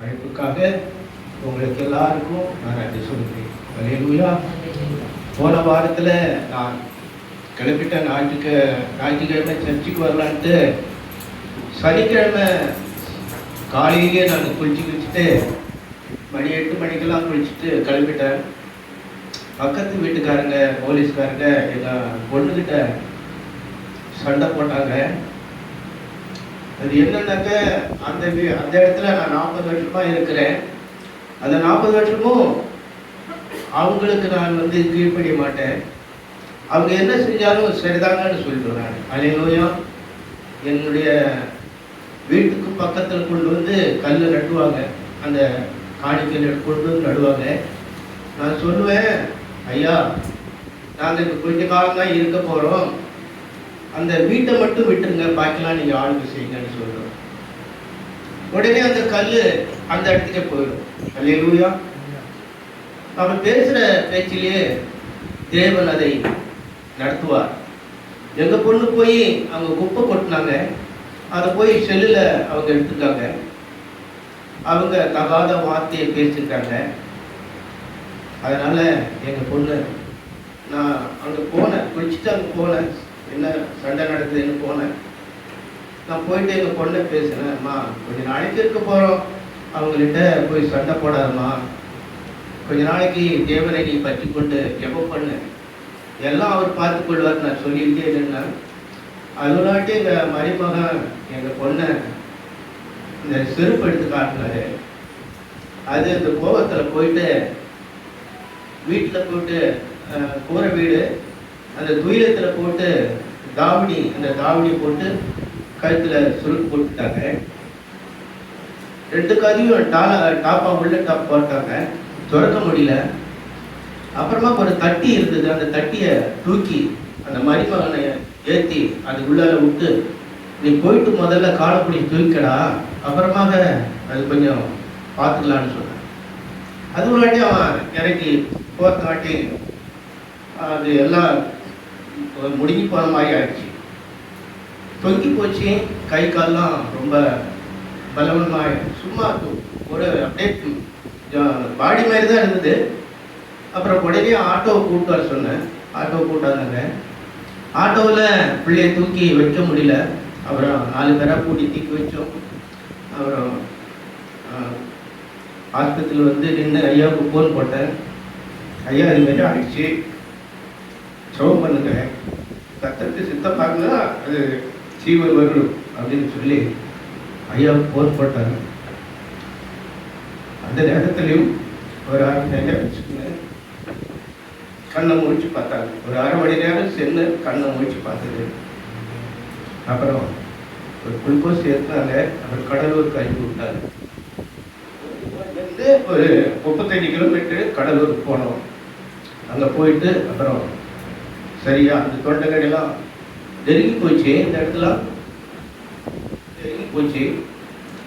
அழைப்புக்காக உங்களுக்கு எல்லாருக்கும் நான் நன்றி சொல்கிறேன். அல்லேலூயா. போன வாரத்தில் நான் கிளப்பிட்ட ஞாயிற்றுக்கிழமை சர்ச்சுக்கு வரலான்ட்டு சனிக்கிழமை காலையிலேயே நான் குளிச்சுட்டு மணி 8 மணிக்கெல்லாம் குளிச்சுட்டு கிளம்பிட்டேன். பக்கத்து வீட்டுக்காரங்க போலீஸ்காரங்க எங்கள் பொண்ணுக்கிட்ட சண்டை போட்டாங்க. அது என்னன்னாக்க அந்த இடத்துல நான் 40 வருஷமா இருக்கிறேன். அந்த 40 வருஷமும் அவங்களுக்கு நான் கீழ்ப்படிய மாட்டேன். அவங்க என்ன செஞ்சாலும் சரிதாங்கன்னு சொல்லிடுவேன் நான். அல்லேலூயா. என்னுடைய வீட்டுக்கு பக்கத்தில் கொண்டு வந்து கல் நட்டுவாங்க, அந்த காணிக்கையில் கொண்டு வந்து நடுவாங்க. நான் சொல்லுவேன், ஐயா நாங்கள் இப்போ கொஞ்ச காலம் தான் இருக்க போகிறோம், அந்த வீட்டை மட்டும் விட்டுருங்க, பாக்கிலாம் நீங்கள் ஆளுக்கு செய்யுங்கன்னு சொல்கிறோம். உடனே அந்த கல் அந்த இடத்துக்கே போயிடும். அல்லேலூயா. அவன் பேசுகிற பேச்சிலேயே தேவன் அதை நடத்துவார். எங்கள் பொண்ணு போய் அவங்க குப்பை கொட்டினாங்க, அதை போய் செல்லில் அவங்க எடுத்துட்டாங்க. அவங்க தகாத வார்த்தையை பேசிட்டாங்க. அதனால் எங்கள் பொண்ணு, நான் அங்கே போனேன், குளிச்சுட்டு அங்கே போனேன், என்ன சண்டை நடக்குதுன்னு போனேன். நான் போயிட்டு எங்கள் பொண்ணை பேசினேன், அம்மா கொஞ்ச நாளைக்கு இருக்க போகிறோம், அவங்கள்ட்ட போய் சண்டை போடாதம்மா, கொஞ்ச நாளைக்கு தேவனை நீ பற்றி கொண்டு ஜெபம் பண்ணு, எல்லாம் அவர் பார்த்து கொள்வார் நான் சொல்லிக்கிட்டே இருந்தேன். அதுனாட்டி எங்கள் மருமகன் எங்கள் பொண்ணை இந்த செருப்பு எடுத்து காட்டினாரு. அது இந்த கோபத்தில் போயிட்டு வீட்டில் போட்டு கூரை வீடு அந்த துயிலத்தில் போட்டு அந்த தாவணி போட்டு கழுத்தில் சுருக்கு போட்டுட்டாங்க. 2 கதையும் டாப்பா உள்ள டாப் போட்டாங்க, திறக்க முடியல. அப்புறமா ஒரு தட்டி இருந்தது, அந்த தட்டியை தூக்கி அந்த மருமகனை ஏற்றி அது உள்ளால விட்டு, நீ போயிட்டு முதல்ல காலப்படி தூக்கடா, அப்புறமாக அது கொஞ்சம் பார்த்துக்கலான்னு சொன்னேன். அது ஒரு வாட்டி அவன் இறக்கி போர்த்தாட்டி அது எல்லாம் முடுங்கி போன மாதிரி ஆயிடுச்சு, தொங்கி போச்சு. கை கால்லாம் ரொம்ப பலவனமாக சும்மா ஒரு அப்படியே பாடி மாதிரி தான் இருந்தது. அப்புறம் உடனே ஆட்டோவை கூப்பிட்டு வர சொன்னேன். ஆட்டோவை கூப்பிட்டாங்க. ஆட்டோவில் பிள்ளையை தூக்கி வைக்க முடியல. அப்புறம் 4 பேராக கூட்டி தூக்கி வச்சோம். அப்புறம் ஆஸ்பத்திரியில் நின்று ஐயாவுக்கு ஃபோன் போட்டேன். ஐயா இதுமாரி ஆயிடுச்சு, சோகம் பண்ணுங்க, கத்தருக்கு சித்தம் பார்க்கனா அது சீவல் வரும் அப்படின்னு சொல்லி ஐயாவுக்கு ஃபோன் போட்டாங்க. அந்த நேரத்துலையும் ஒரு 1/2 மணி நேரம் வச்சுக்கோங்க, கண்ணை முடிச்சு பார்த்தாங்க. ஒரு 1/2 மணி நேரம் சென்று கண்ணை முடிச்சு பார்த்தது. அப்புறம் ஒரு குளுக்கோஸ் ஏற்றினாங்க. அப்புறம் கடலூருக்கு அனுப்பி விட்டாங்க. ஒரு 35 கிலோமீட்டர் கடலூருக்கு போனோம். அங்கே போயிட்டு அப்புறம் சரியா அந்த தொண்டைக்கடையெல்லாம் நெருங்கி போச்சு, இந்த இடத்துல நெருங்கி போச்சு.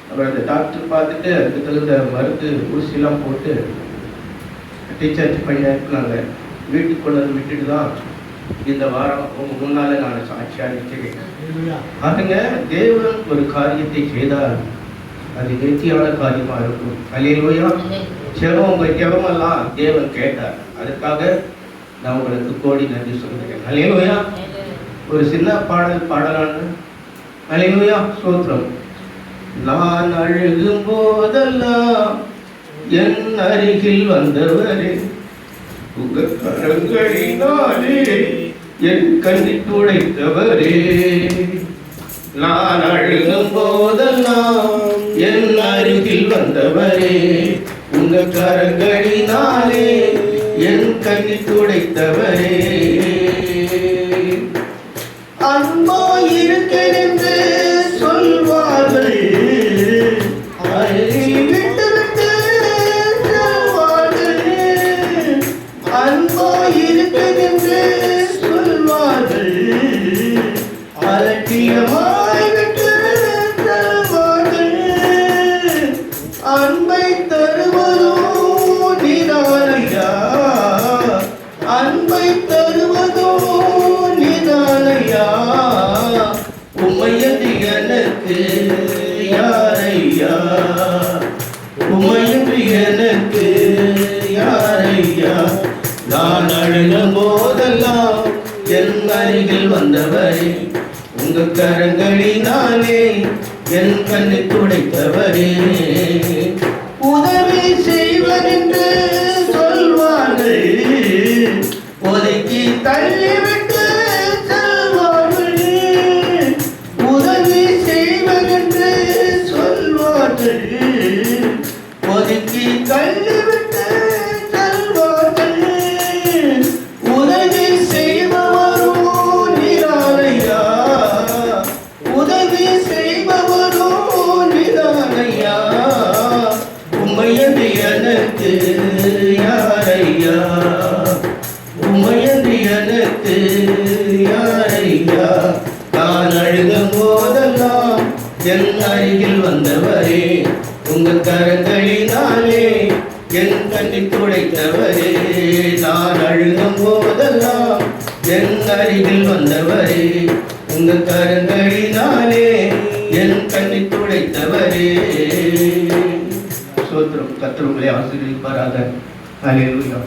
அப்புறம் அந்த டாக்டர் பார்த்துட்டு அதுக்கு தகுந்த மருந்து ஊசிலாம் போட்டு டீச்சார்ஜ் பண்ணி அனுப்புனாங்க. வீட்டுக்கு கொண்டு வந்து விட்டுட்டு தான் இந்த வாரம் உங்க முன்னால நான் சாட்சியாக நிற்கிறேன். அதுங்க தேவன் ஒரு காரியத்தை செய்தால் அது நித்தியான காரியமா இருக்கும். அல்லேலூயா. ஜெபம், உங்க ஜெபமெல்லாம் தேவன் கேட்டார். அதுக்காக நான் உங்களுக்கு கோடி நன்றி சொல்கிறேன். அல்லேலூயா. ஒரு சின்ன பாடல் பாடலான்னு. அல்லேலூயா. ஸ்தோத்திரம். நான் அழுகும் போதெல்லாம் என் அருகில் வந்தவரே, உங்க கரங்களினாலே என் கண்ணை துடைத்தவரே. நான் அழுகும் போதெல்லாம் என் அருகில் வந்தவரே, உங்க கரங்களினாலே என் கண்ணை துடைத்தவரே. அன்பா இருக்கிறென்று சொல்வார்கள், விட்டு விட்டு சொல்வார்கள். அன்பா இருக்கிறென்று சொல்வார்கள், அலட்சியமாய் விட்டு தருவார்கள். அன்பை தருவதோ நீதானையா, அன்பை தருவதோ நீதானையா, உம்மையது எனக்கு யாரையா, வந்தவரே, உங்க கரங்களினாலே என் கண்ணை துடைத்தவரே. உதவி செய்வதென்று சொல்வார்கள், ஒதுக்கி தள்ளிவிட்டு செல்வார்கள். உதவி செய்வதென்று சொல்வார்கள், ஒதுக்கி தள்ளிவிட்டு செல்வார்கள். உதவி செய்பவரோ நீரானையா, உதவி செய்பவரோ நீரானையா. உம்மையன்றி எனக்கு யாரையா, உம்மையன்றி எனக்கு யாரையா. நான் அழுகும் போதெல்லாம் என் அருகில் வந்தவரே, உங்க கரங்களினாலே என் கண்ணை துடைத்தவரே. நான் அழுகும் போதெல்லாம் என் அருகில் வந்தவரே, உங்க கரங்களினாலே என் கண்ணை துடைத்தவரே. சோத்திரம். கர்த்தர் உங்களை ஆசீர்வதிப்பாராக. ஹல்லேலூயா.